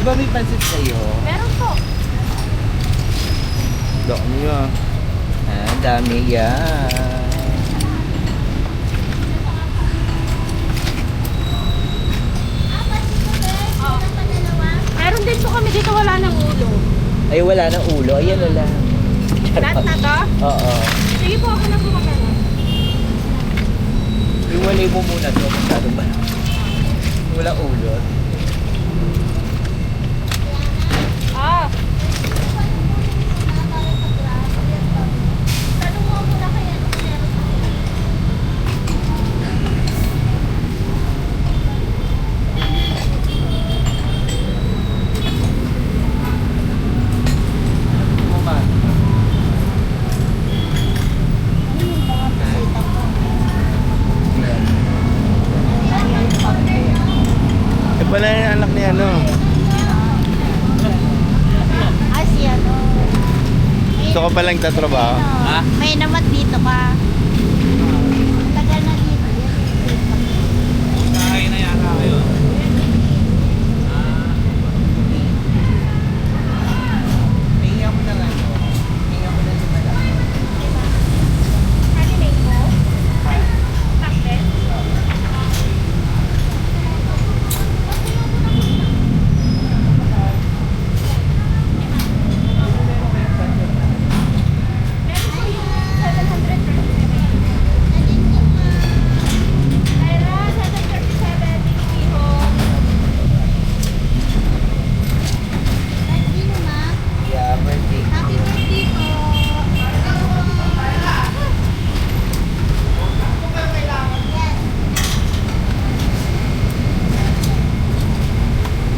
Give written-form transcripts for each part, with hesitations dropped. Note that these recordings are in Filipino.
ba may pansit sa'yo? Meron po. Dami ah. Ah, dami yan. Oh. Meron din po kami dito, wala ng ulo. Ay, wala ng ulo. Ayan na lang. Lahat na to? Oo. Sige po, ako na po kami. Iwalay mo muna to. Masyado ba? Wala ulo. Ah. Eh pala yung anak ni ano. Kasi ano. Gusto ko palang tatrabaho. Ha? May naman dito ka. Tagal na dito. Kaya na yata kayo. Hingi ako ng ano. Hingi ako ng malaki. Honey mango? Ay, chocolate? Meron po yung 737. Mayra, 737, Iho. Sino ma? Yeah, birthday. Happy birthday po.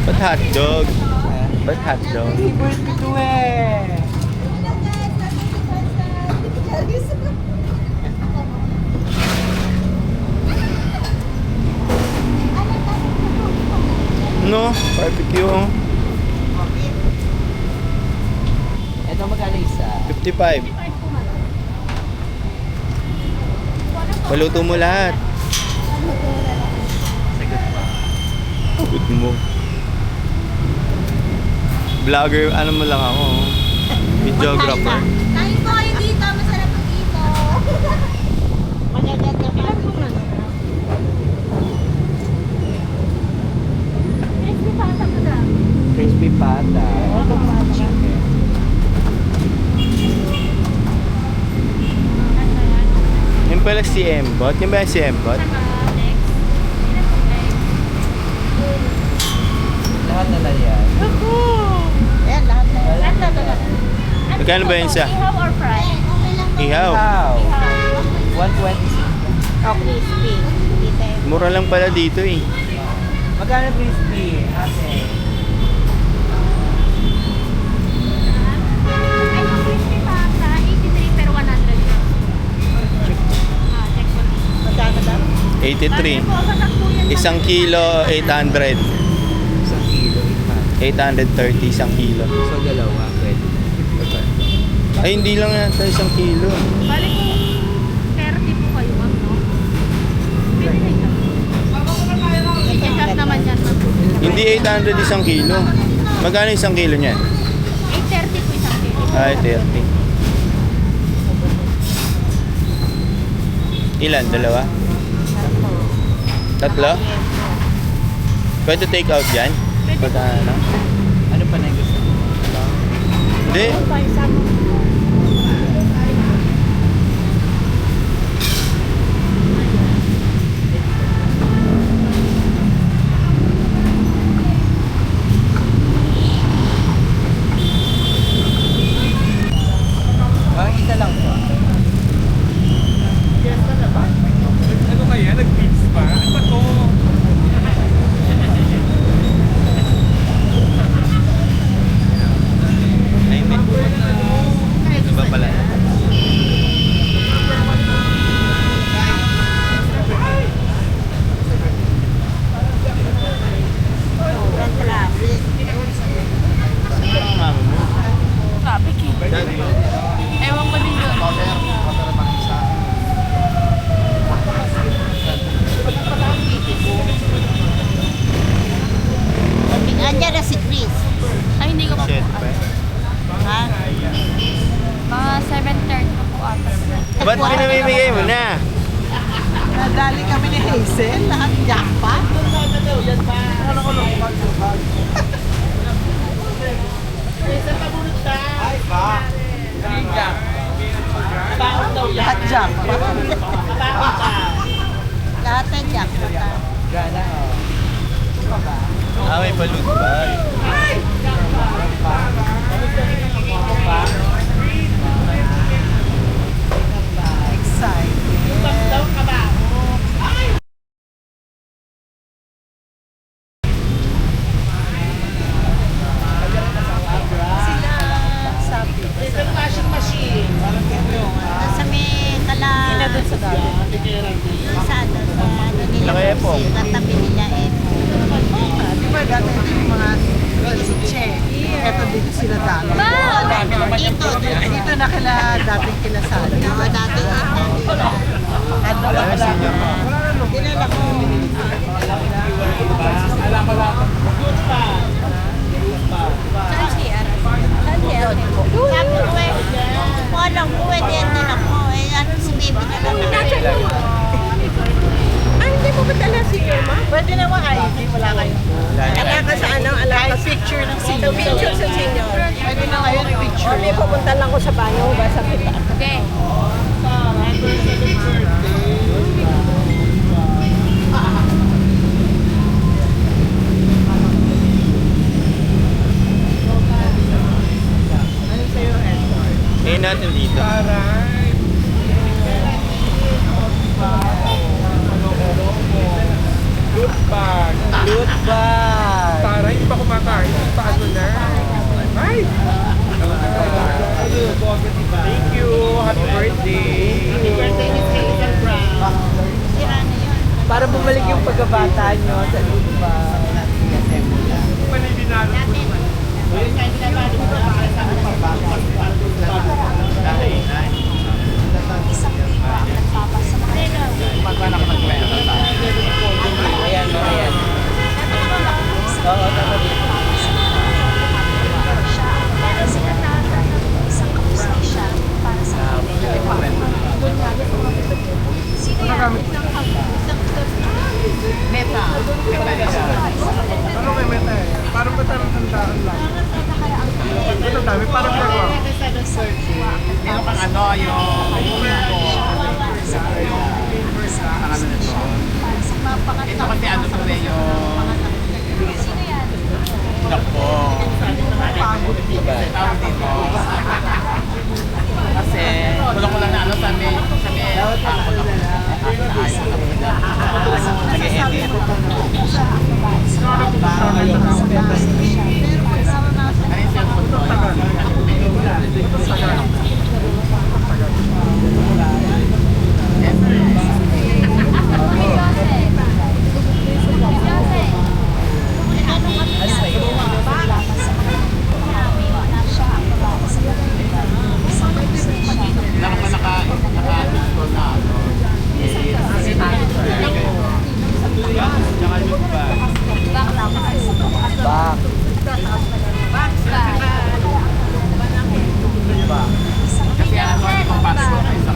Ba't hotdog? Ba't hotdog? Happy birthday to eh. No, barbecue. Ito magkano isa? 55. Paluto mo lahat. Sagot pa. Good mo. Vlogger, ano mo lang ako. Videographer. Kain po kayo dito. Masarap po dito. Magaganda pa. Ilan po ano? Crispy pata mo daw. Crispy pata. Chicken. Yung pala si Embot. Yung ba yung si Embot? Saka next. Ilan po next? Lahat na lang yan. Ayan, lahat na. Lahat na to. Magkano ba yun isa? Ihaw or fry? Okay lang po. Ihaw. Wow. Ihaw. 126. Oh, crispy. Dito eh. Mura lang pala dito eh. Magkano crispy? Ate. Ay, yung crispy pata, 83 pero 100 lang. Ah, check ko lang. Magkano daw? 83. Po, kasaktuyan lang. Isang kilo, 800. Isang kilo. 830 isang kilo. So, dalawa. Pwede. Ay, hindi lang yata isang kilo. Bali kung 30 po kayo, ma'am, no? Pwede na ito. I-check out naman yan, ma'am. Hindi 800 isang kilo. Magkano isang kilo niyan? 830 po isang kilo. Ay, 30. Ilan? Dalawa? Tatlo? Pwede take out yan? Pwede Pagka po. ano? Ano pa na gusto mo? Hindi. Ah, isa lang po. Ano kaya? Nag-beats pa? Ano ba to? Ay, may Ba't pinamimigay mo na? Nadali kami ni Hazel, lahat jackpot. Lahat jackpot. Lahat ng jackpot. Gana, oh. May balut bag. Sa may kala... Sa Laki po. Katabi nila Di ba dati ito yung mga si Che? Eto dito sila dati. Dito na kila dating kinasali. Dati Ano ba Dami senior mo. Dinala ko. Saan siya? Saan siya? Sabi ko eh, kung alam ko eh, din ako eh, ano si baby na lang. Ay, hindi mo ba dala si Irma? Pwede na mga ID, wala kayo. Ala ka sa ano, ala ka sa Picture ng senior. picture sa senior. Pwede na ngayon picture. Or may pupunta lang ko sa banyo, ba sa kita. Okay. Ngayon natin dito. Aray. Loot bag. Loot bag. Taray, hindi pa kumakain. Paano na? Ay! Thank you. Happy birthday. Sira na yun. Para bumalik yung pagkabata nyo sa loot bag. Panay dinalo. Ayan, ayan. Oo, tama dito. Meta. Ano kay Meta eh? Parang ba tarang handaan lang? Ito dami, parang nagawa. Meron kang ano, yung ito kasi ano to eh, yung Nako. Tawag dito. Kasi kulang-kulang na ano sa may nag-edit. Ano yung cellphone ko? Naka-install na ano. Tsaka loot bag. Kasi ano yung password ay sa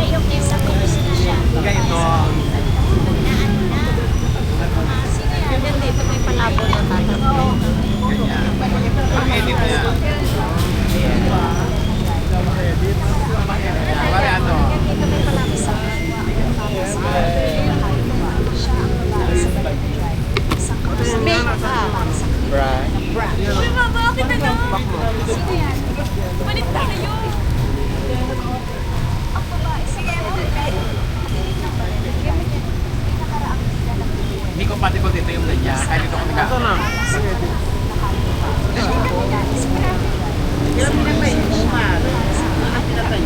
Yung isa ko na siya. Ganito. Dito may palabo na tatanong. Ganyan. Pag-edit niya. Pare ano? Bra. Uy, bakit ano? Sino yan? Balik tayo. Hindi compatible dito yung ganyan. Kaya dito ko nag- Ito na. Ilan pinatay? Umar. Ang pinatay?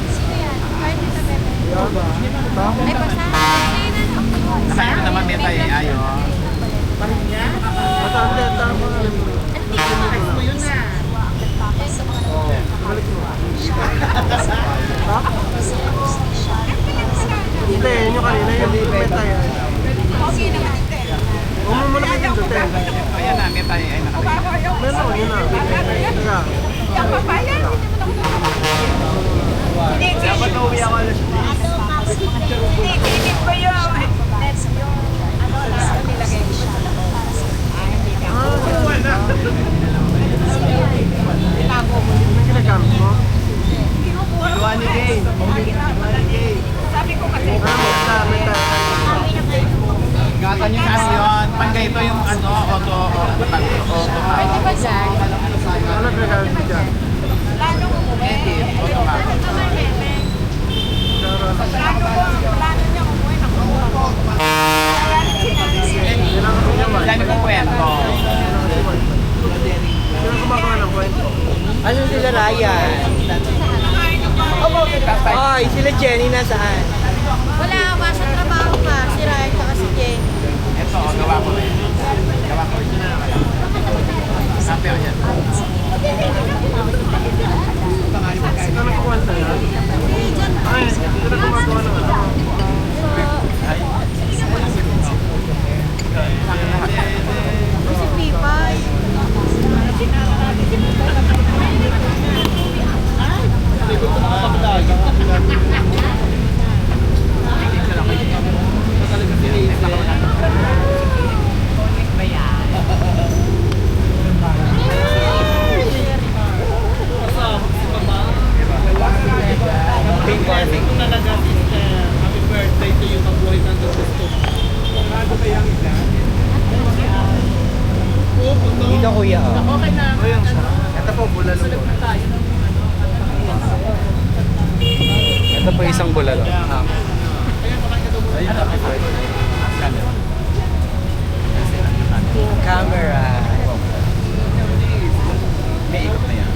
Sino yan? Kahit dito, bebe. Ay, basta. Nakain na naman meta eh. Ayo. Ito, hindi. Ito ang mga alam mo. Yun na. Balik mo. Ha? Hindi, yun yung kanina. Yung Meta yan. Huwag mo muna pindutin. Ayan na, meta eh. Ay, nakalimutan. Meron, yun na. Teka. Gatan yung kasi yun. Pag ito yung ano, auto. Pwede ba dyan? Ano gagawin mo dyan? Native, automatic. Dami kong kwento. Ano sila Ryan? Oy, sila Jenny nasaan? Wala, masa trabaho ka. Si Ryan tsaka si Jane. Ito, gawa ko na yun. Gawa ko rin. Sabi ko yan. Ito nagkukwanta na. Ay, ito na gumagawa ng ano. Si Pipay. Dito kuya. Okay na. Ito po bulalo. Ito po isang bulalo. Camera. May ikot na yan.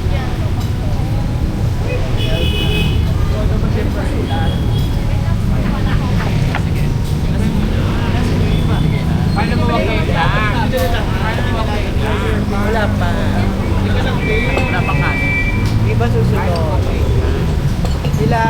Paano mo makita? Wala pa. Wala pa ka. Di ba susunod? Sila.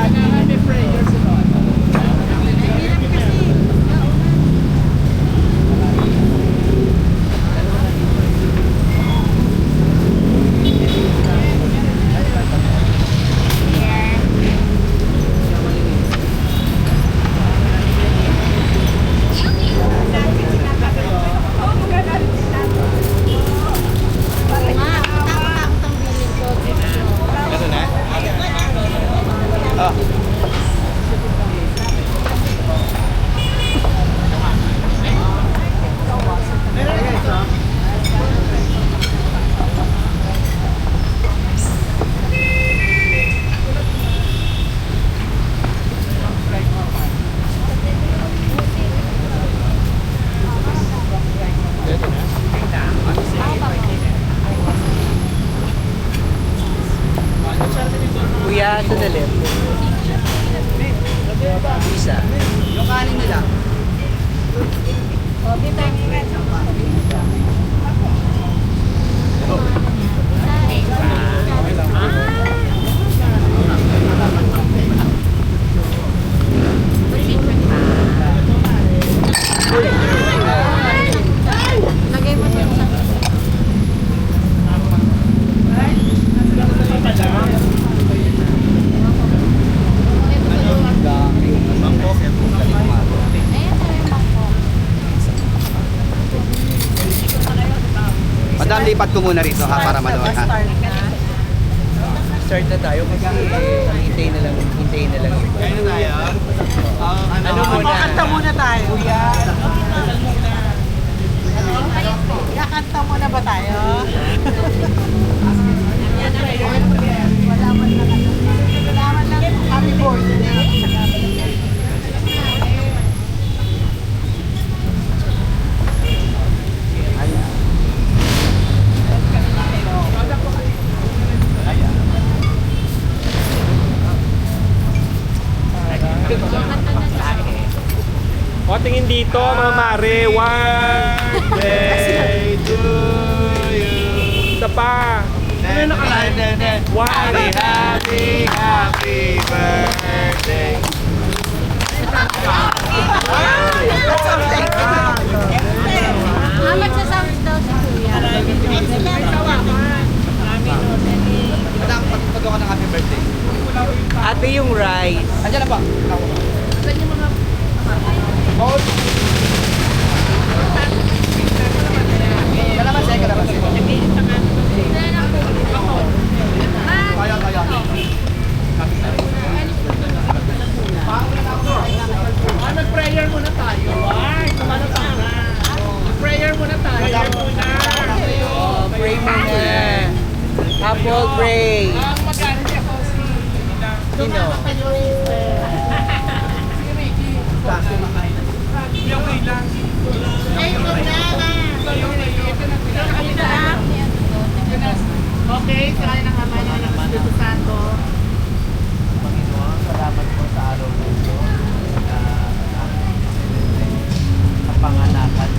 Ito na? Ah. Kuya, sandali. Isa. Yung kanin nila. Lagay mo dun sa... Madam, lipat ko muna rito ha para manood ha. Start na tayo kasi hintayin na lang yung Kaya na tayo. Ano muna? Kanta muna tayo. Kuya. Kakanta muna ba tayo? Wala man lang happy birthday. O, tingin dito, mga mare. One day to you. Isa pa. Ano yung nakalagay? One Happy, happy birthday. Magsasounds daw si Kuya. Madam, pag-pagawa ng happy birthday. Ate yung rice. Andiyan na po. Paul Gray. Ang mag-ano niya po si... Sino? Okay, kaya ng Ama niya ng Espiritu Santo. Panginoon, salamat po sa araw na ito na kapanganakan.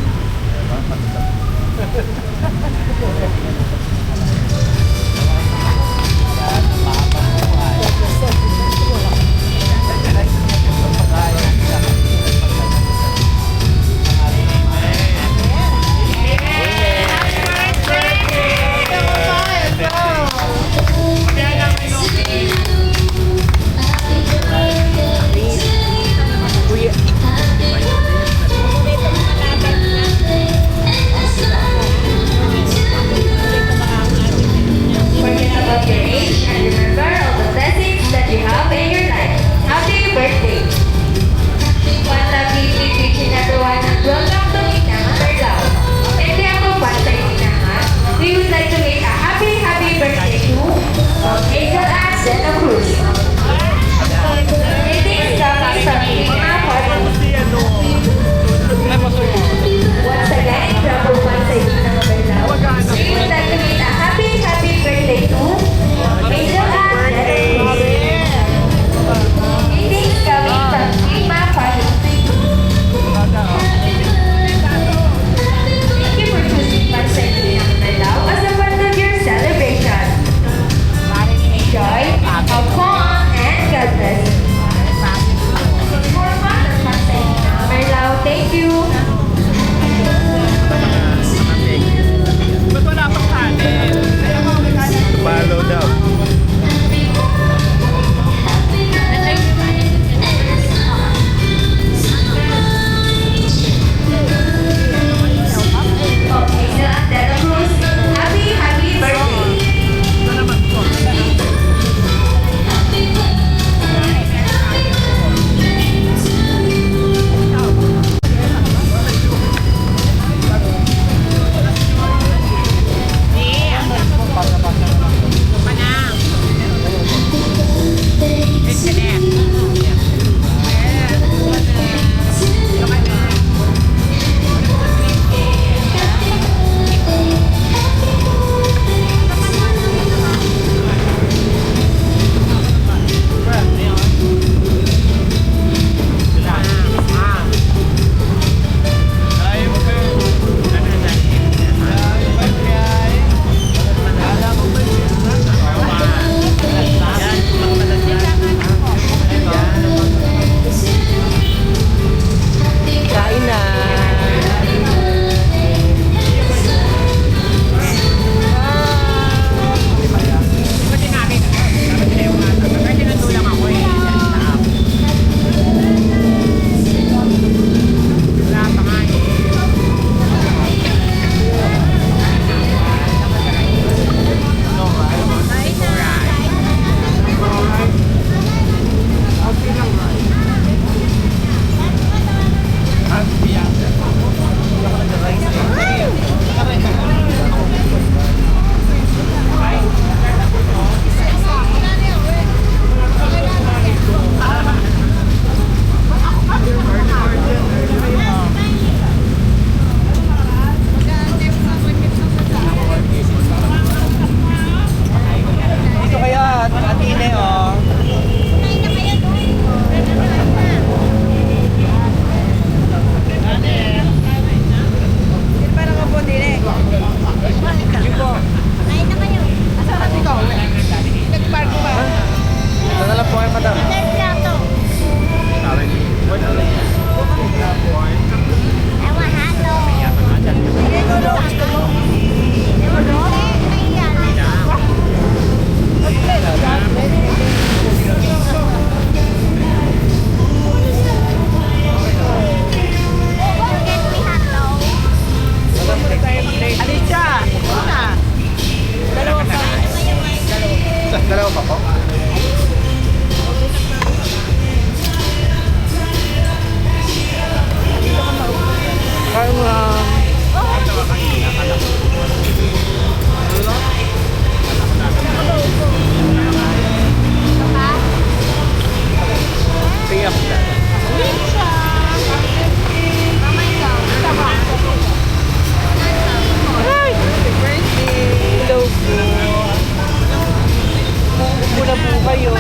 kayo. I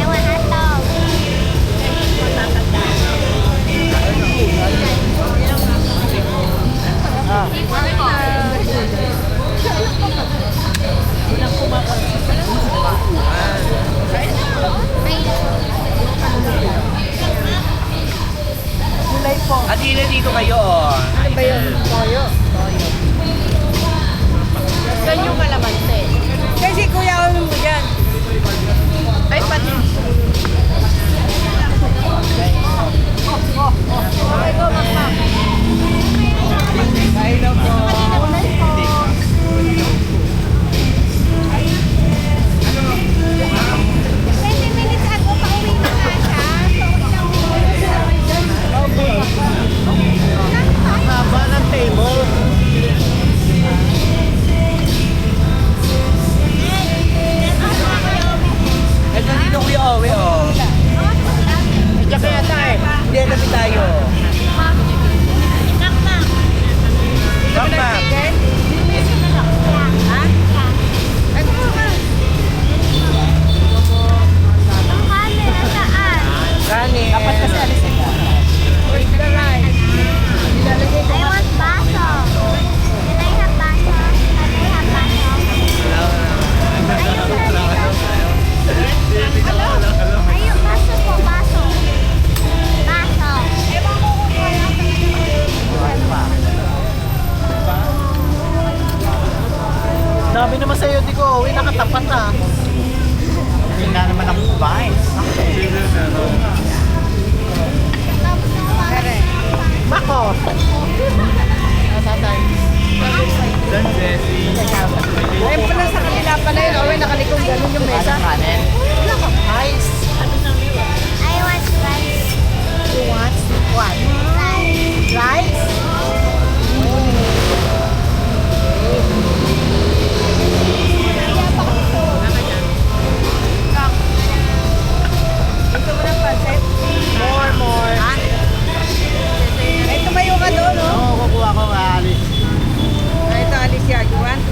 want hot dog. At dito kayo, oh. Ano ba yun? Toyo? Saan yung kalamansi? Kasi kuya, ano mo dyan? Ay, pati. Okay, go, Makmak. Hello po. 20 minutes ago, pauwi na nga siya. Haba ng table. Ito dito Kuya Owe, oh. Diyan kaya tayo. Hindi, tabi tayo. Mama. Kanin. Dapat kasi alisin mo. Where's the rice? Nilalagay ko. I want baso. Can I have baso? Can I have baso? Ayun, baso po, baso. Baso. Ewan ko kung wala Dami naman sa'yo, di ko. Uwi, nakatapat na. Hindi na naman ako kumain. Mako! San Jessie. Ayun pala sa kanila pala yun. Owe, nakalikong ganun yung mesa. Kanin. Ice. I want rice. You want what? Rice. Rice? Gusto mo ng pancit? More. Ay, tumayo ka doon, no? Oo, kukuha ko maalis. Ay, ito, Alicia. You want?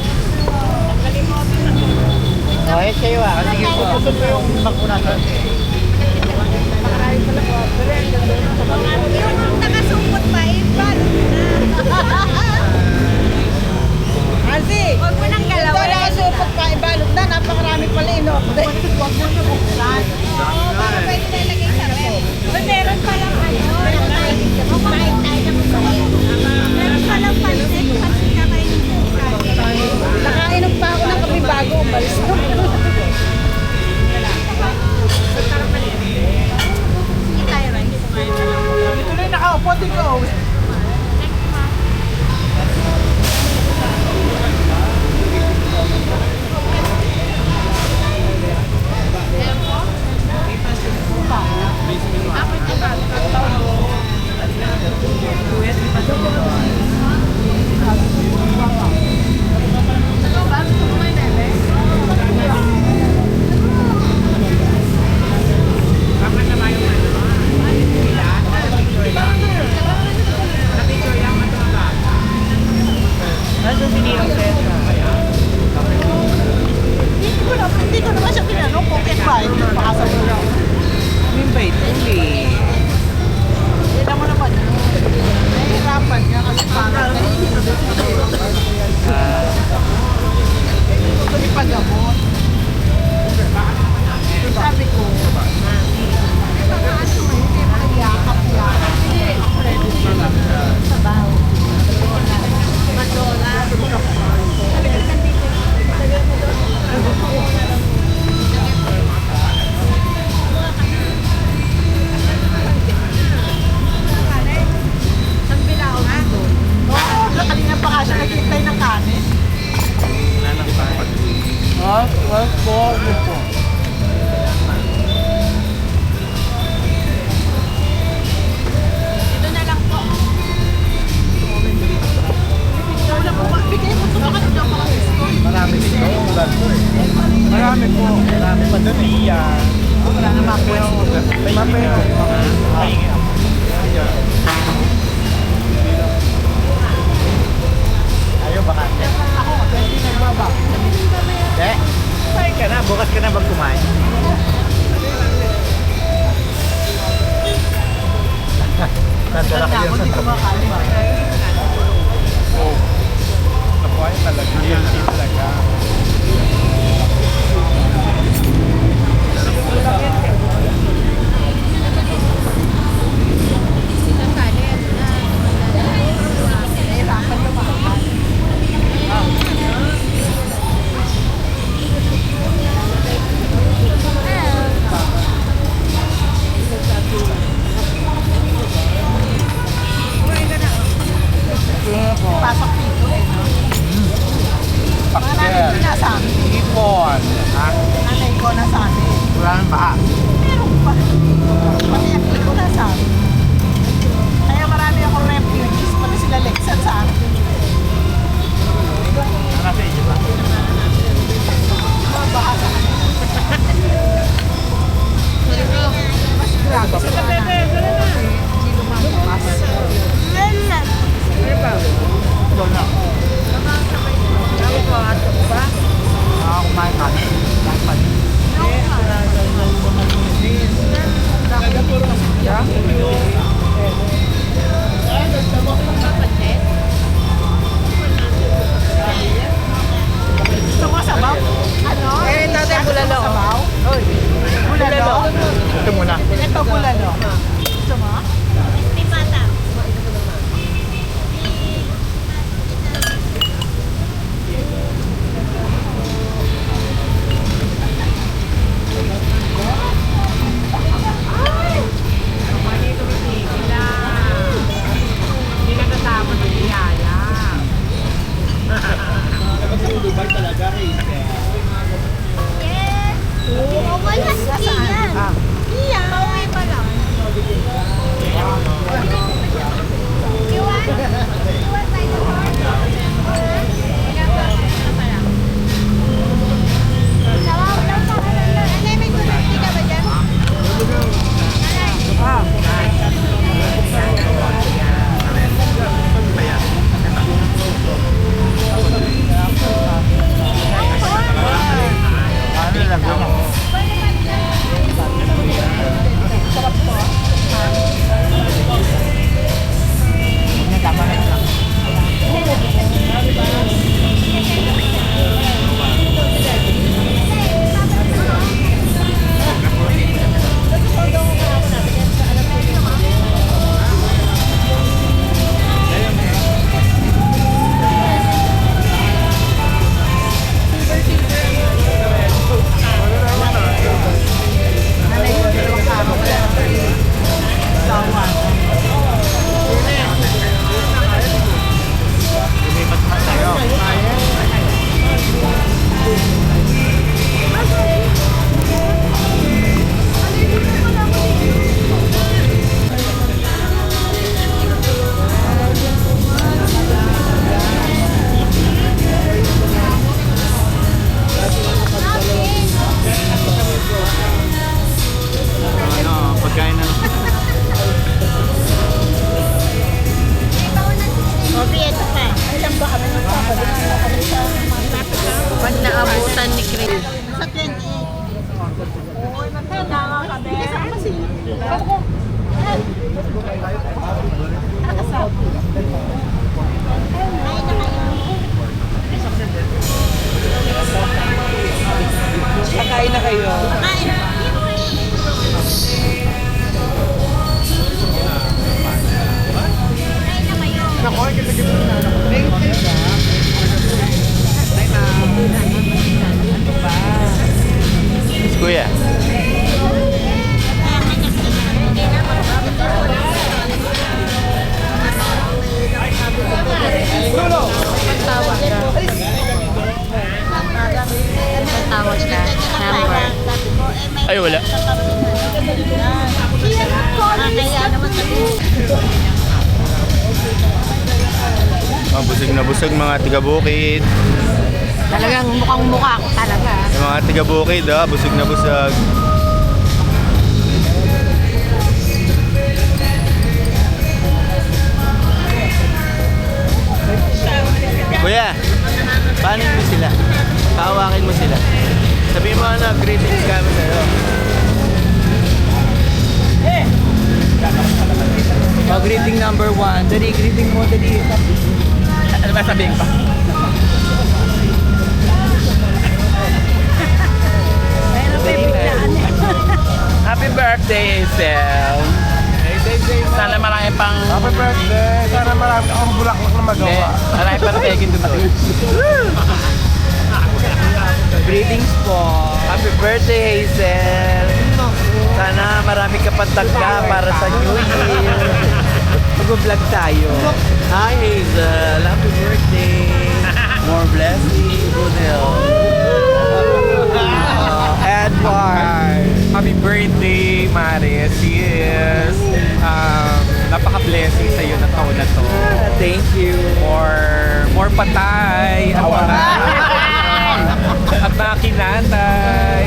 Oh, eh, sa'yo ah. Sige po. Gusto ko yung magpunasan. Yung nakasupot pa, balot na. Hansi! Huwag mo nang Ito, galawin. nakasupot pa, ibalot na. Napakarami pala, no? Huwag mo na buksan. Baka pwede na ilagay sa ref. Meron palang ano. Kumain tayo ng kumain. Meron palang pansit. Pansit na kayo. Nakainom pa ako ng kape bago umalis ko. Sige tayo, rice. Dito na yung nakaupo, di ko. Ano sinirang sesa? Hindi ko naman siya tinanong kung invite. Baka sabi ko lang. Invite only. Hindi mo naman. Nahihirapan niya kasi parang gusto ni paggamot. Sabi ko, hindi makiyakap yan. Sabaw. Oo, kanina pa nga siya naghihintay ng kanin. Well, po. Ito na lang po. Bigay mo ito sa kanila mga gusto. Marami dito. Marami po. Marami pa dati yan. Wala naman po. Mapero. Ayaw baka. Ako, 20 nagbaba. Eh, kain ka na. Bukas ka na TLC talaga. Pasok dito eh, no? Mga nanay ko na sa amin. Ipon. Ha? Nanay ko na sa amin. Wala nang baha. Meron pa. Pati ang ko na sa amin. Kaya marami akong refugees, pati sila Lexan sa akin. Nasa inyo ba? Mga baha sa akin. Mas grabe sa mga nanay. Hindi lumabas. Doon na. Kumain ka. Dapat. Gusto mo sabaw? Ano? Eh, tatay bulalo. Sabaw? Bulalo? Ito muna. Ito bulalo. Gusto mo? Wala si Ian. Ian, pauwi pa lang. Iwan? Iwan tayo sa Sabaw lang pa. Anay, may gulay ka ba dyan? Ano lang mo? Tama na lang. Nanay ko, dalawang kamo. Sawa. Lumipat naman tayo. Ano, pagkain na. Obi, ito pa. Ilan ba kami magpapalik sa kami sa Pag naabutan ni Chris. sa 28? Oo, magkailangan kami. Kasama si Kakain na kayo. Kuya. Tawag ka. Tawag ka. Number. Ay, wala. Kaya naman sabi. Busog na busog mga tiga-bukid. Talagang mukhang mukha ko talaga. Yung mga tiga-bukid, busog na busog. Kuya, paano mo sila? Kahawakin mo sila. Sabihin mo na, greetings kami sa'yo. Oh, greeting number 1. Dali, greeting mo, dali. Ano ba sabihin pa? Greetings po. Happy birthday, Hazel. Sana marami ka pang tagda para sa New Year. Mag-vlog tayo. Hi, Hazel. Happy birthday. More blessings. Good health. Edward. Happy birthday, Mare. Yes. Napaka-blessing sa'yo ng taon na to. Thank you. More patay. At mga kinatay.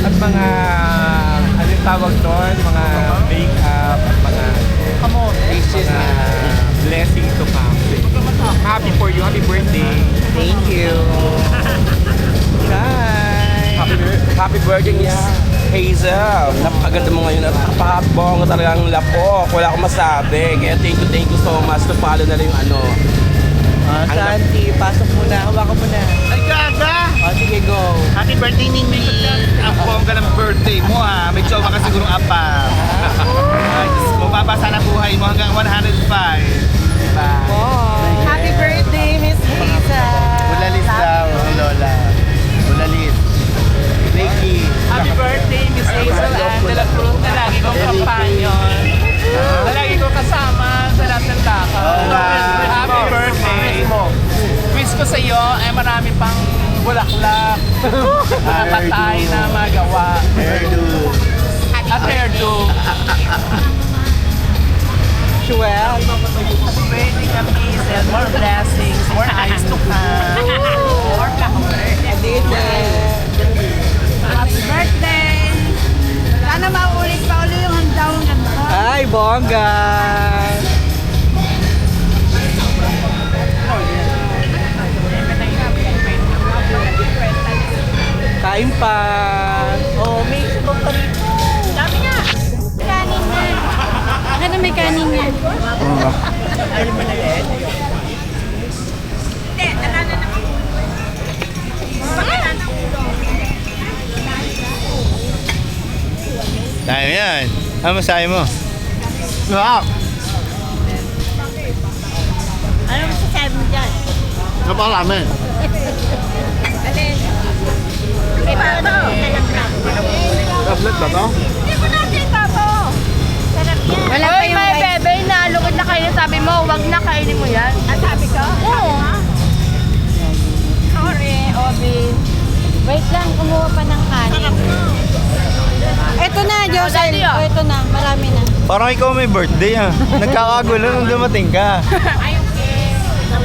At mga, ano yung tawag doon? Mga make-up. At mga blessing to come. Happy for you. Happy birthday. Thank you. Hi. Happy birthday, Hazel. Napakaganda mo ngayon at napakabong talagang lapok. Wala akong masabi. Kaya thank you so much to follow na rin yung ano. Santi, pasok muna. Hawakan mo na. Ay, gaga! Sige, go. Happy birthday, Ningning! Ang bongga ng birthday mo ha. May jowa ka siguro apa. Ay, Diyos ko, babasa na buhay mo hanggang 105. Diba? Happy birthday, Miss Hazel! Bulalis daw, Lola. Bulalis. Becky. Happy birthday, Miss Hazel Ann de la Cruz, na lagi kong kampanyon. Na lagi ko kasama sa lahat ng takaw. Happy birthday. Wish ko sa iyo ay marami pang bulaklak na patay na magawa. Hairdo. At hairdo. Joel. Happy birthday, Hazel. More blessings, more eyes to come. More flowers. Happy birthday! Sana maulit pa ulit yung handawnan mo. Hi, bongga. Kain pa. Oh, may sabang pa rin. Dami na! Kanin na. Ano may kanin yan? Hindi, nalala na ako. Dami yan. Ano masahe mo? Wow! Ano masasabi mo dyan? Napakarami. Alin? Ipato. Tablet ba to? Hindi mo natin ipato. Sarap yan. Wala pa yung may bebe, naalukod na kainin. Sabi mo, wag na kainin mo yan. Ang sabi ko? Oo. Sorry, Obi. Wait lang, kumuha pa ng kanin. Ito na, Josel. Daddy, Ito na, marami na. Parang ikaw may birthday ah. Nagkakagulo nung dumating ka.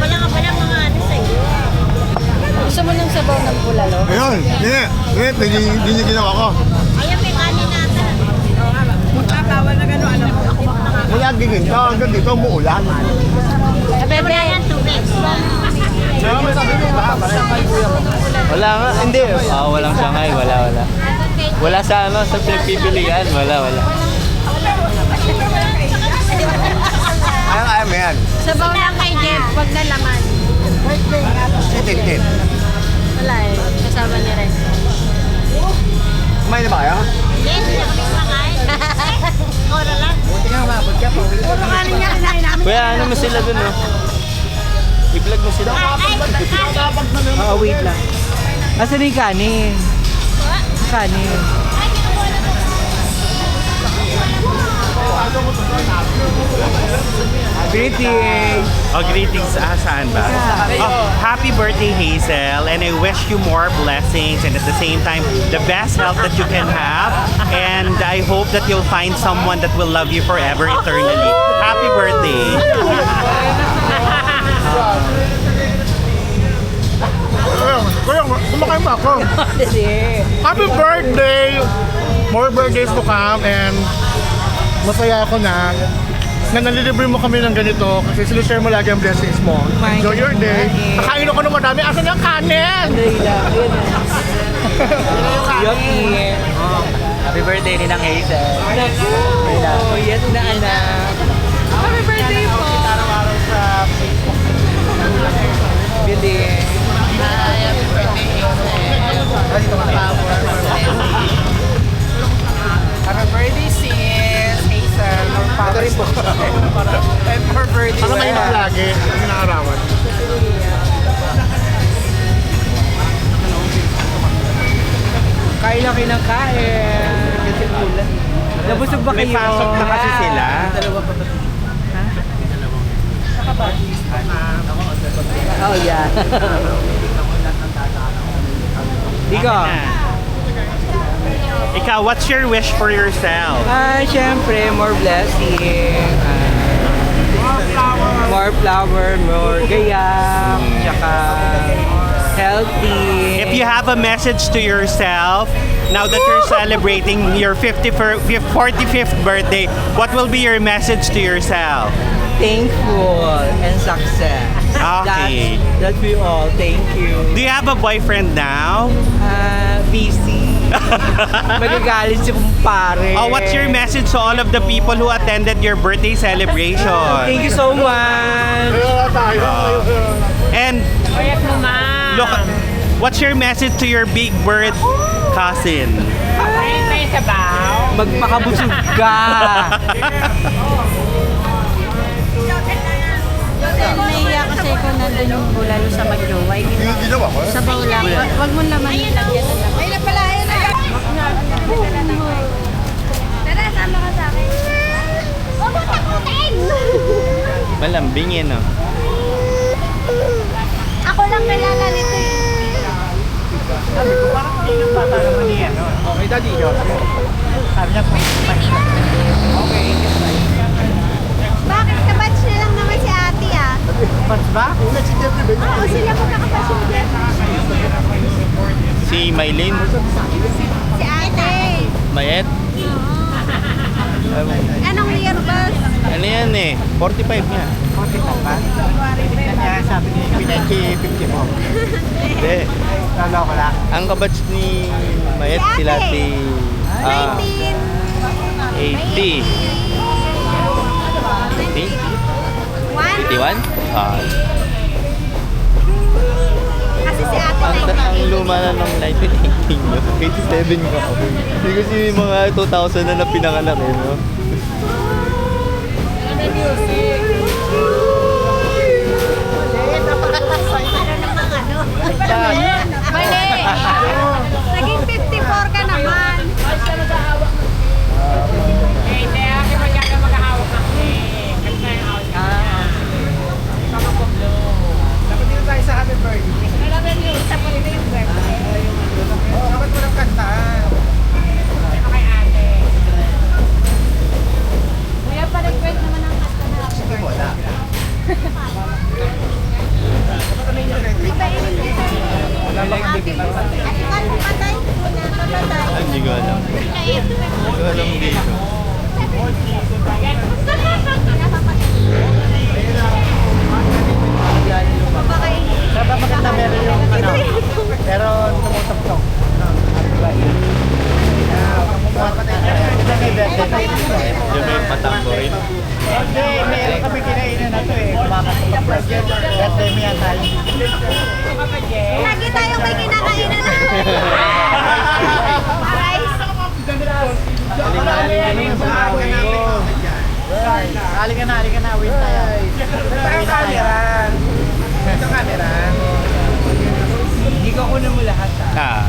Wala ka pala mga ano sa'yo. Gusto mo ng sabaw ng bulalo? Ayun! Hindi niya ginawa ko. Ayan, may kanin natin. Bawal na gano'n, alam mo. Wala giginto. Hanggang dito umuulan. Wala yan, tubig. Wala nga. Hindi. Walang Shanghai. Wala. Wala sa ano, sa pinagpipilian. Wala. Kaya mo yan. Sabaw lang kay Jeff, wag na laman. Itin. Wala eh, kasama niya rin. Kumain na ba kayo? Yes, hindi kami kumakain. Ora lang. Buti nga umabot ka. Kanin niya, kinain namin. Kuya, ano mo sila dun oh? I-vlog mo sila. Wait lang. Asan na yung kanin? Kanin. Greetings! Greetings, saan ba? Happy birthday, Hazel, and I wish you more blessings and at the same time, the best health that you can have. And I hope that you'll find someone that will love you forever, eternally. Happy birthday! Kuya, kumakain ba ako? Happy birthday! More birthdays to come and masaya ako na nalilibre mo kami ng ganito kasi sinishare mo lagi ang blessings mo. Enjoy your day. Nakain ako ng madami. Asan yung kanin? Yoki! Happy birthday ni ng Hazel. Oh, yes na anak. Happy birthday po! Araw-araw sa Facebook. Bili. Happy birthday, Happy birthday, sis. Hazel. Ito rin po. And for birthday. Ano may lagi? Ang inaarawan. na kayo ng kain. Kasi ulan. Nabusog ba May kayo? pasok na kasi sila. Dalawa pa ba? Oh, yeah. Ikaw? Ikaw, what's your wish for yourself? Syempre, more blessing. More flower, more gayam, tsaka healthy. If you have a message to yourself, now that you're celebrating your 45th birthday, what will be your message to yourself? Thankful and success. Okay. That's we all. Thank you. Do you have a boyfriend now? Busy. Magagalit si kumpare. Oh, what's your message to all of the people who attended your birthday celebration? Thank you so much. And look, what's your message to your big bird cousin? Magpakabusog ka. Naiiyak kasi kung nandun yung bulalo sa magjowa. Yung ginawa ko? Sa bawlang. Wag mo laman yung lagyan ng laman. Ay, napala, ayun na. Tara, sama ka sa akin. Huwag mo takutin! Malambing yun, no? Ako lang kilala nito eh. Okay, daddy. Sabi niya po. Bakit kabatch na lang naman si ate ah? Batch ba? Oo, sila magkakabatch ni Jeffrey. Si Maylin? Si ate. Mayet? Anong year ba? Ano yan eh? 45 nga. 45 ba? Kanya sabi niya, pinanchi 50 mo. Hindi. Lalo ko lang. Ang kabatch ni Mayet, Si sila ate. si 80. 81? Ah. Kasi si ate Ang luma na ng 1918 nyo. 87 nga ako. Hindi kasi yung mga 2000 na pinanganak eh, no? Mali! Naging 54 ka naman. Dapat dito tayo sa happy birthday. Dapat mo ng kantaan. Kuya, pa-request naman ang kanta na happy birthday. Wala. Happy birthday. At ikan mo patay? Patay. Hindi ko alam. Hindi ko alam dito. Dapat maganda meron yung ano. Pero tumutok-tok. Yung may patambo rin. Hindi, meron kami kinainan na to eh. Kumakatok. Birthday mo yan tayo. Lagi tayong may kinakainan na. Rice. Halika na, wait tayo. Ito camera. Ito camera. Hindi ko kunin mo lahat ha. Ah.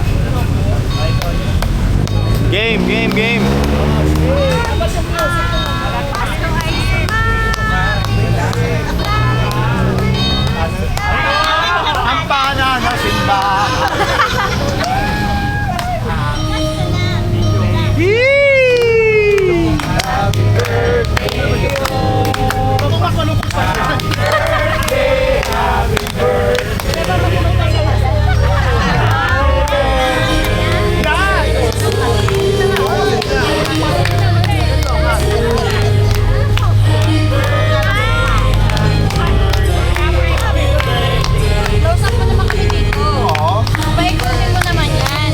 Game, game, game. Ang pana na simba. Close up mo naman kami dito. Paikutin mo naman yan.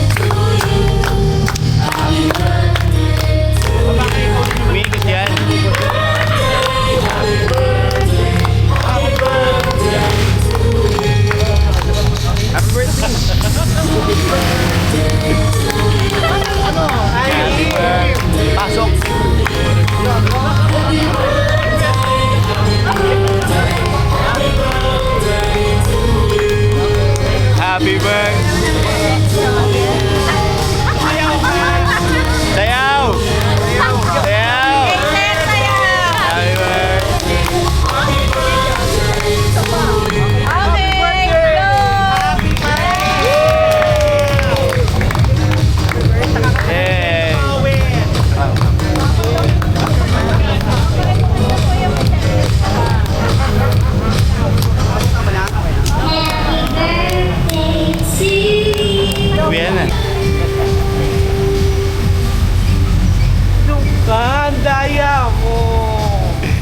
Umikot yan. Happy birthday. Pasok. Happy birthday. Vienna. Doon ka, ang daya mo.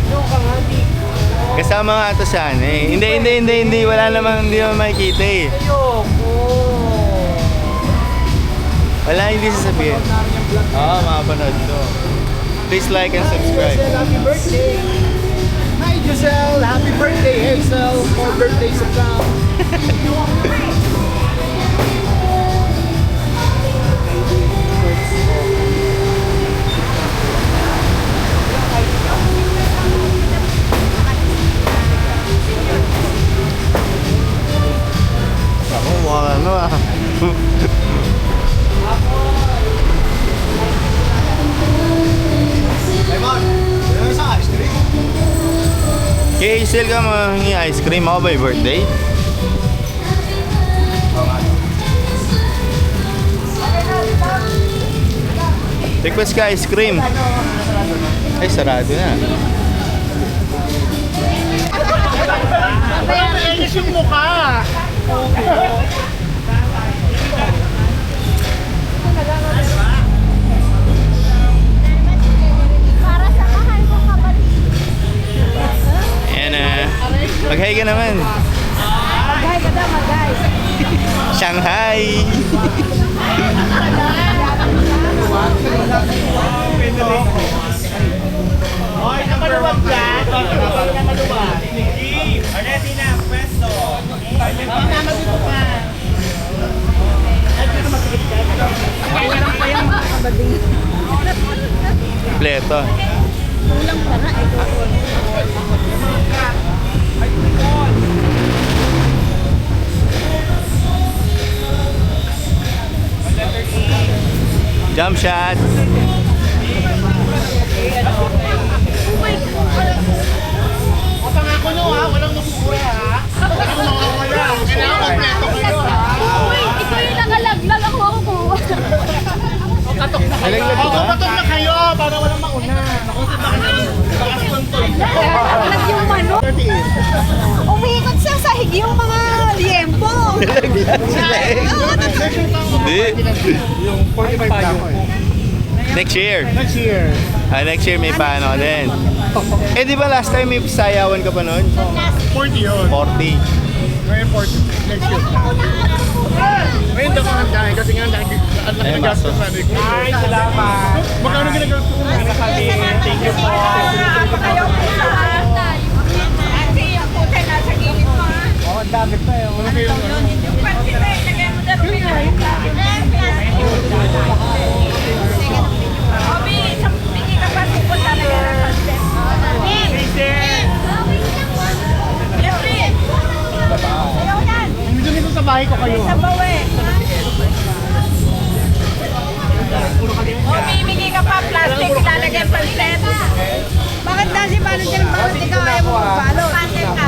Doon ka nga, di ko. Kasama nga ito sa ano eh. Hindi. Wala namang, hindi naman makikita eh. Ayoko. Wala, hindi sasabihin. Oo, makapanood to. Please like and subscribe. Happy birthday! Hi Giselle! Happy birthday Hazel! More birthdays to come! Ako, mukha ano ah. Kay Hazel ka mahingi ice cream. Ako ba yung birthday? Request ka ice cream. Ay, sarado na. Nainis yung mukha! Para sa mahal ko kapatid. Ayan na. Mag-hi ka naman. Magay ka daw, magay. Shanghai. Hoy, nakaluwag dyan! Nakaluwag! Ready na, pwesto. Tama dito ka! Kompleto. Kulang pa na eh. Jump shot. O pangako nyo ha, walang mapupura ha! Walang mawawala! Kailangan kompleto kayo ha! Uy, ikaw yung nakalaglag ako Katok na kayo! Oo, katok na kayo! Para walang mauna! Naku, sa bakas kontoy! Nag yung mano. 38! Umiikot sa sahig yung mga liempo. Hindi. Yung 45 lang ko eh. Next year. Next year. Next year may paano ka din. Eh di ba last time may sayawan ka pa noon? 40 yun. 40. Ngayon 40. Next year. Ngayon daw ang dahil kasi nga dahil ang laki ng gastos na rin. Ay, salamat. Magkano ginagastos mo? Thank you po. Kasi yung puti nasa gilid mo. Oo, ang dami pa eh. Ano kayo? Yung panty na ilagay mo dito. Obi, hindi ka pa sipon talaga ng concept. Ayaw yan. Hindi dito sa bahay ko kayo. Sa bawe. Obi, bigay ka pa plastic, ilalagay pa set. Bakit dasi paano dyan? Bakit ikaw ayaw mo magbalot?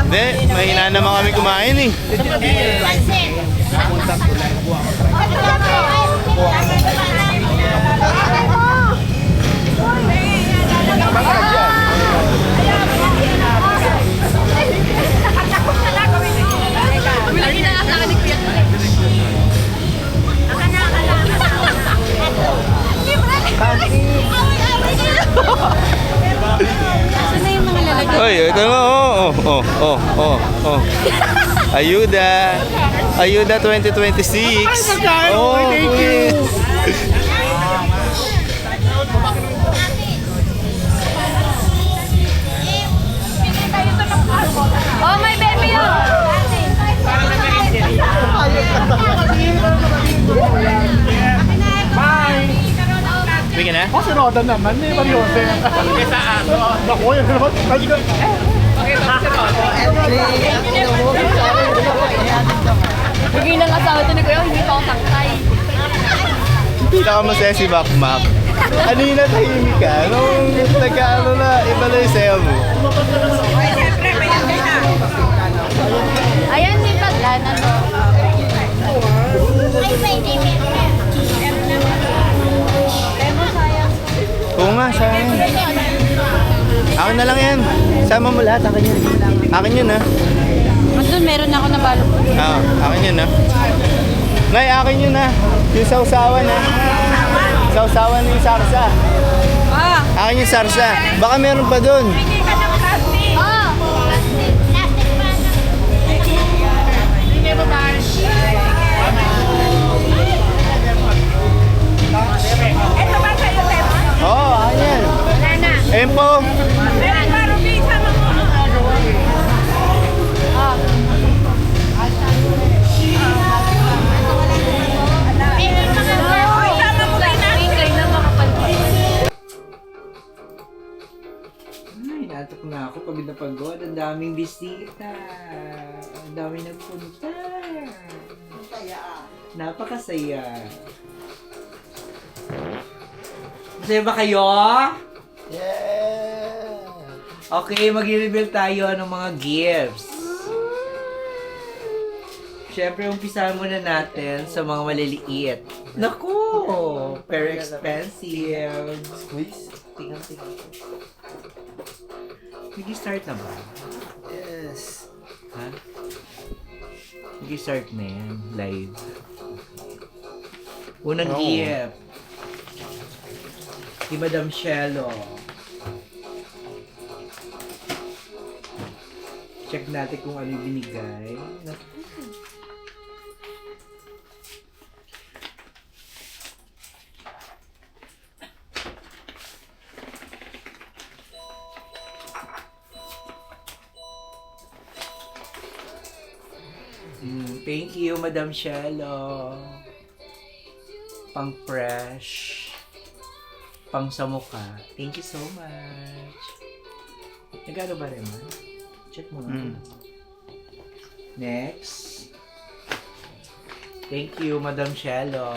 Hindi, mahina naman kami kumain eh. Lagi na nasa akin ni Saan na yung mga lalagay? Oy, ito mo. Oh. Ayuda. Ayuda 2026. Pagkain mo, thank you. Oh, may baby yun! Bigyan na? Oh, si Rodan naman, eh, Mariose. Naku, yun naman. Ay, ko. Bigay ng asawa ito ni Kuya, hindi pa ako tangkay. Pinakamasaya si Bakmak. Kanina tahimik ka. Nung nagkaano na, iba na yung sayo mo. Ayan, may paglan, ano? Ay, pwede, pwede. Oo nga, sayang. Akin na lang yan. Sama mo lahat, akin yun. Akin yun ha. Mas doon, meron ako na balot. Akin yun ha. Nay, akin yun ha. Yung sausawan ha. Sausawan yung sarsa. Akin yung sarsa. Baka meron pa dun. Bigay ka ng plastic. Oh, plastic. Plastic pa. Hindi ba ba? Ito ba sa'yo, Tep? Oo, akin yan. Wala na. Ayun po. Meron ba, Ruby? Sama mo. Uy, Sama mo kay Nancy. Ay, natok na ako. Pagod na pagod. Ang daming bisita. Ang daming nagpunta. Napakasaya. Masaya ba kayo? Yeah. Okay, mag-reveal tayo ng mga gifts. Siyempre, umpisahan muna natin sa mga maliliit. Naku! Pero expensive. Squeeze. Tingnan. Nag-start na ba? Yes. Ha? Nag-start na yan. Live. Unang Oh. gift. Kay Madam Shelo. Check natin kung ano yung binigay. Thank you, Madam Shelo. Pang fresh. Pang sa mukha. Thank you so much. Nagano ba rin man? Check mo nga. Next. Thank you, Madam Shelo.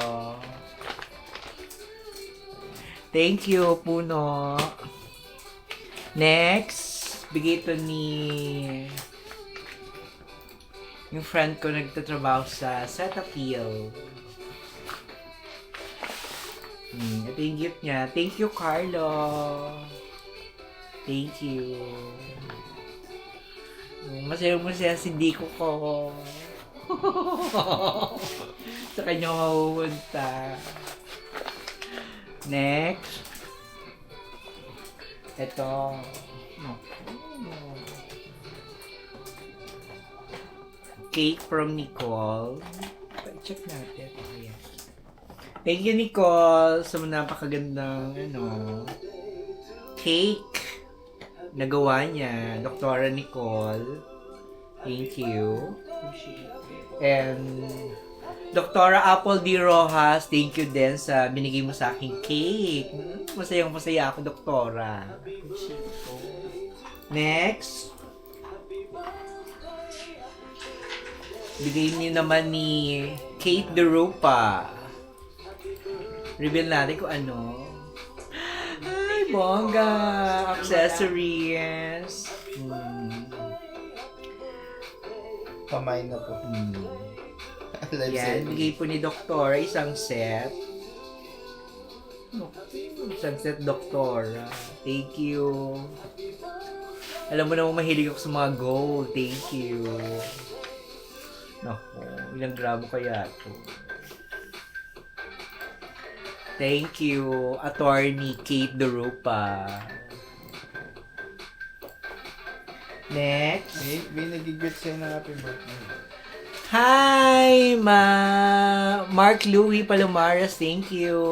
Thank you, Puno. Next. Bigay ito ni yung friend ko nagtatrabaho sa Cetaphil. Ito yung gift niya. Thank you, Carlo. Thank you. Masaya si Dico ko. Sa kanya mapupunta. Next. Ito. Cake from Nicole. Check natin. Oh, yes. Thank you, Nicole, sa napakagandang cake na gawa niya. Doktora Nicole. Thank you. And Doktora Apple D. Rojas, thank you din sa binigay mo sa aking cake. Masayang-masaya ako, Doktora. Next. Bigay niyo naman ni Kate DeRupa. Reveal natin kung ano. Ay, bongga! Accessories. Pamay na po. Live Yan, setting. bigay po ni Doktora isang set. Isang set, Doktora. Thank you. Alam mo naman, mahilig ako sa mga gold. Thank you. Naku, ilang gramo kaya ito? Thank you, Attorney Kate DeRupa. Next. May nagigit sa'yo na happy birthday. Hi, Mark Louie Palomares, thank you.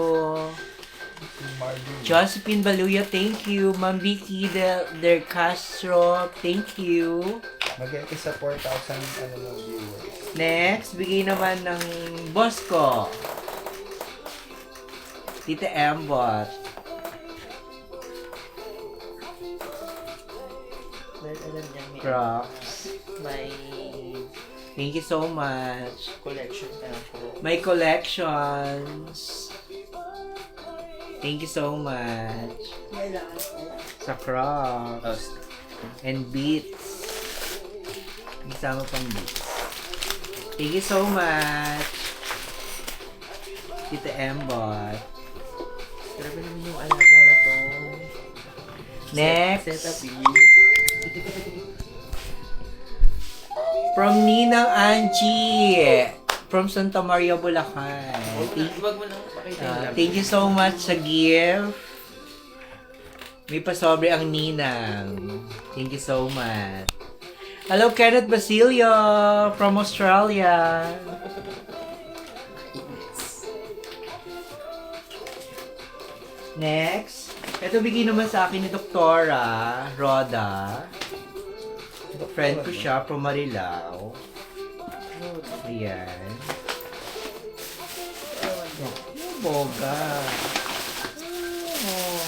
Josephine Baluya, thank you. Ma'am Vicky Del Castro, thank you. Mag-get sa 4,000 viewers. Next, bigay naman ng boss ko. Tita Embot. Crocs. Thank you so much. Collection na po. My collections. Thank you so much. Sa Crocs. And Beats. Isama pang Beats. Thank you so much. Tita Embot. Grabe naman yung alaga na to. Next. Cetaphil. From Ninang Angie. from Santa Maria, Bulacan. Huwag mo lang pakita. Thank you so much sa gift. May pasobre ang ninang. Thank you so much. Hello, Kenneth Basilio from Australia. Next. Ito bigay naman sa akin ni Doktora Roda. Friend ko siya from Marilao. Ayan. Boga. Oh.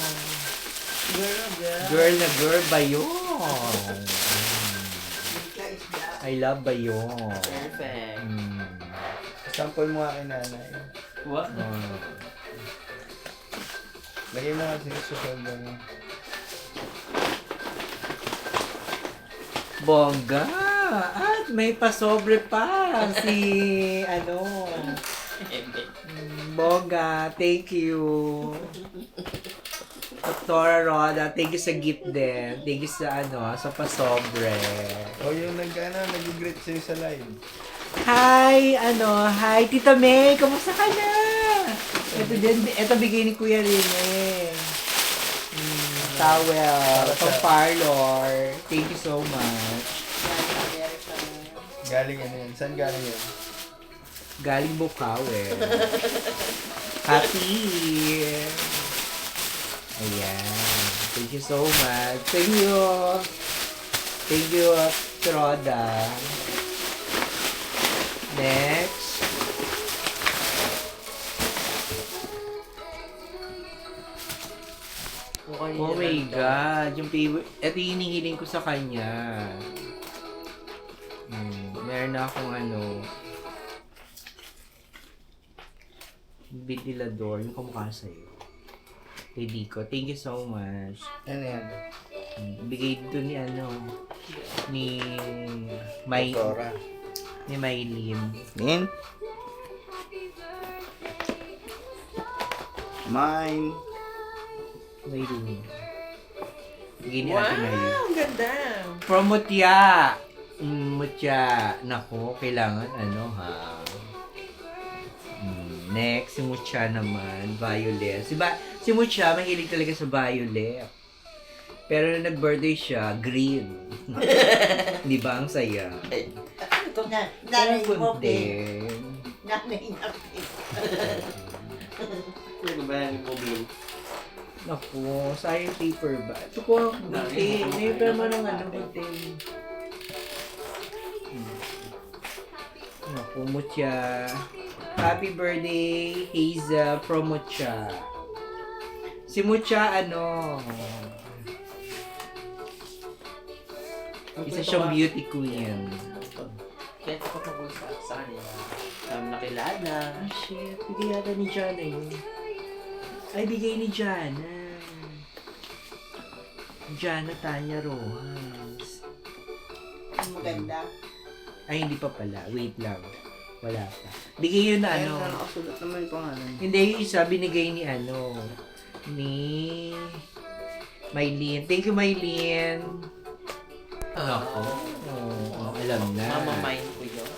Girl na girl ba yun? I love ba yun? Perfect. Sample mo nga kay nanay. What? Lagay mo kasi sa shoulder mo. Bongga! At may pasobre pa si Bongga, thank you. Doktora Roda, thank you sa gift din. Thank you sa sa pasobre. O yung nag-greet sa'yo sa live. Hi, hi Tita May, kamusta ka na? Ito bigay ni Kuya Rene. Towel, from parlor. Thank you so much. Galing ano yan? Saan galing yan? Galing Bukawi. Happy! Ayan. Thank you so much. Thank you. Thank you, Troda. Next. Oh my God. Yung favorite. Ito yung hinihiling ko sa kanya. Meron na akong ventilador. Yung kamukha sa'yo. Kay Dico. Thank you so much. Ano yan? Bigay dito ni Doktora. ni Maylin. Min? Mine. Maylin. Bigay ni Ate Maylin. Ang ganda. From Mutya. Mutya. Nako, kailangan next, si Mutya naman. Violet. Si Mutya, mahilig talaga sa violet. Pero nung nag-birthday siya, green. Di ba? Ang saya. Nanay mo, din. Nanay na, Ano ba yan yung problem? Naku, sayang paper ba? Ito ko, buti. May naman ng buti. Naku, Mutya. Happy birthday, Hazel from Mutya. Si Mutya, isa siyang beauty queen. Kaya ako tungkol sa kanila. Nakilala. Ah, shit. Bigay yata ni Jana yun. Ay, bigay ni Jana. Jana Tanya Rojas. maganda. Ay, hindi pa pala. Wait lang. Wala pa. Bigay yun na Nakasulat naman yung pangalan. Hindi, yung isa binigay ni ni Maylin. Thank you, Maylin. Alam na. Mama mind ko yun.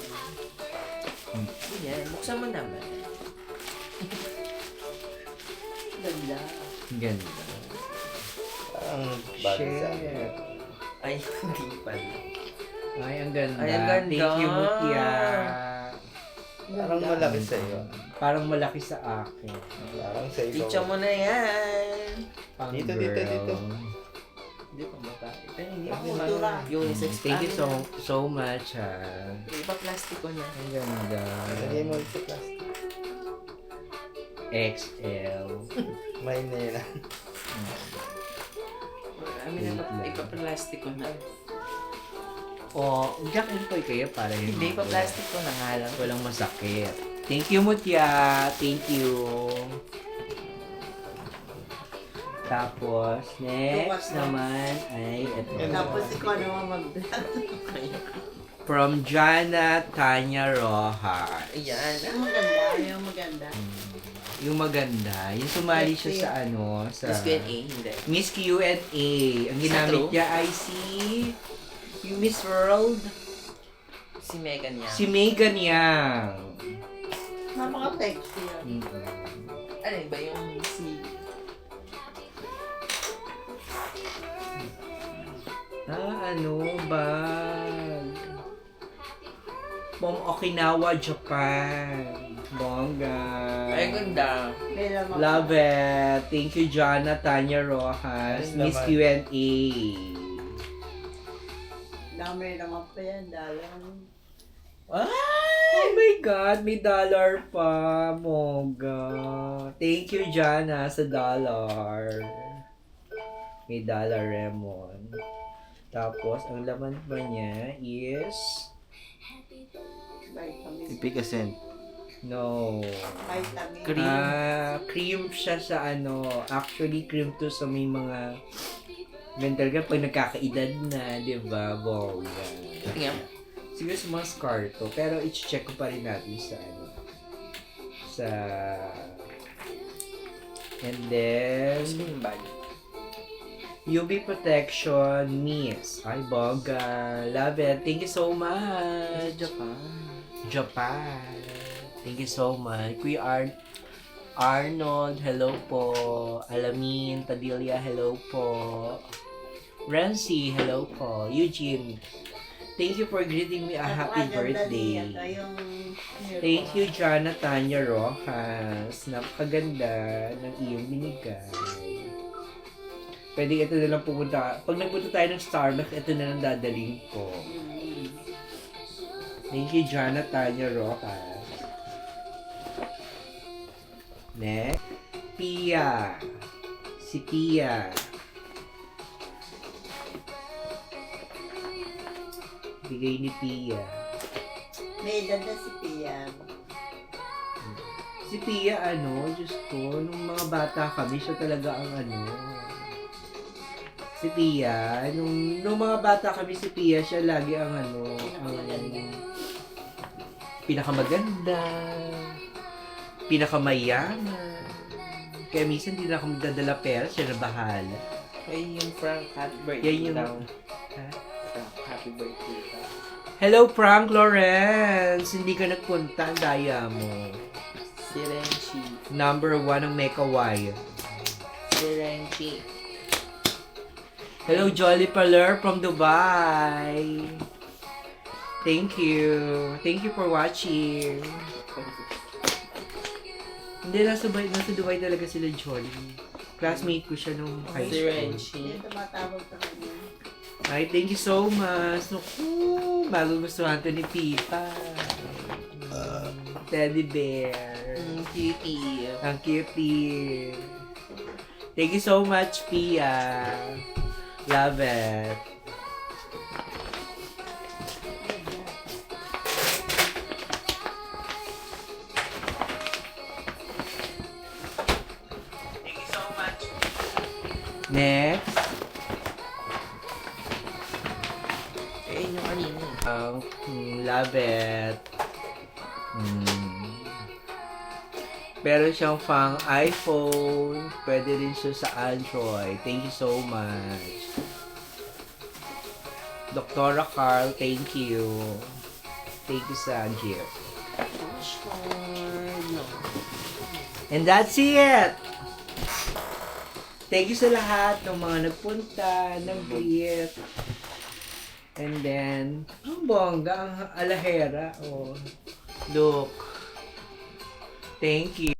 Yan, buksan mo naman. Ganda. Ganda. Ang bagay sa akin. Shit. Ay, hindi pala. Ay, ang ganda. Ay, ang ganda. Thank you, Mutya. Parang malaki sa iyo. Parang malaki sa akin. Parang sa iyo. Teacher mo na yan. Pang Dito. Hindi pa ba? Hindi Ang ako kultura. unisex. Thank you so much, Iba plastic ko na. Ang ganda. Lagay mo sa plastic. XL. May nila. Iba plastic ko na. Jack and Toy kayo para Hindi pa plastic ko na nga lang. walang masakit. Thank you, Mutya. Thank you. Tapos, next naman ay ito. Tapos ikaw naman mag-vlog. From Jana Tanya Rojas. Ayan. Yung maganda. Yung maganda. Yung maganda. Yung sumali siya sa sa Miss Q&A, hindi. Miss Q&A. Ang ginamit True? niya ay yung Miss World. Si Megan yan. Si Megan Yang. Mga text yan. Ano ba yung si... ano bag? From Okinawa, Japan. Bongga. Ay, ganda. Love it. Thank you, Jana, Tanya Rojas, Miss Q&A. Dami naman pa yan, dalang. Oh my God, may dollar pa. Bongga. Thank you, Jana, sa dollar. May dollar Remon. Tapos, ang laman pa niya is... Ipikasin. No. Vitamin. Cream siya sa actually cream to sa may mga mental ka pag nagkakaedad na, di ba? Bongga. Siguro sa mga scar to, pero i-check ko pa rin natin sa and then UV protection Miss. Ay, bongga. Love it. Thank you so much. Japan. Thank you so much. Kuya Arnold, hello po. Alamin, Tadilia, hello po. Renzi, hello po. Eugene, thank you for greeting me a happy birthday. Thank you, Jana Tanya Rojas. Napakaganda ng iyong binigay. Pwede ito na lang pumunta. Pag nagpunta tayo ng Starbucks, ito na lang dadaling ko. Thank you, Jana Tanya Rojas. Next, Pia. Si Pia. Bigay ni Pia. May edad na si Pia. Si Pia, Diyos ko, nung mga bata kami, siya talaga ang Si Pia, nung mga bata kami, si Pia, siya lagi ang pinakamaganda, pinakamayaman. Kaya minsan hindi na ako magdadala pera, siya na bahala. Ay, yung Frank, happy birthday Yan yung... daw. Ha? Frank, happy birthday daw. Hello, Frank Lawrence! Hindi ka nagpunta, ang daya mo. Si Renchi. Number 1 ng Mekawai. Si Renchi. Hello, Jolly Paler from Dubai. Thank you. Thank you for watching. Hindi, nasa Dubai talaga sila Jolly. Classmate ko siya nung high Si school. Renchi. Hindi tumatawag sa kanya. Ay, thank you so much. Naku, magugustuhan to ni Pita. Teddy bear. Cutie. Ang cutie. Thank you so much, Pia. Love it. Thank you so much. Next. Ayun yung kanina. Love it. Meron siyang pang iPhone. Pwede rin siya sa Android. Thank you so much. Dr. Carl, thank you. Thank you sa gift. And that's it! Thank you sa lahat ng mga nagpunta, nag-gift. And then, ang bongga, ang alahera. Oh, look. Thank you.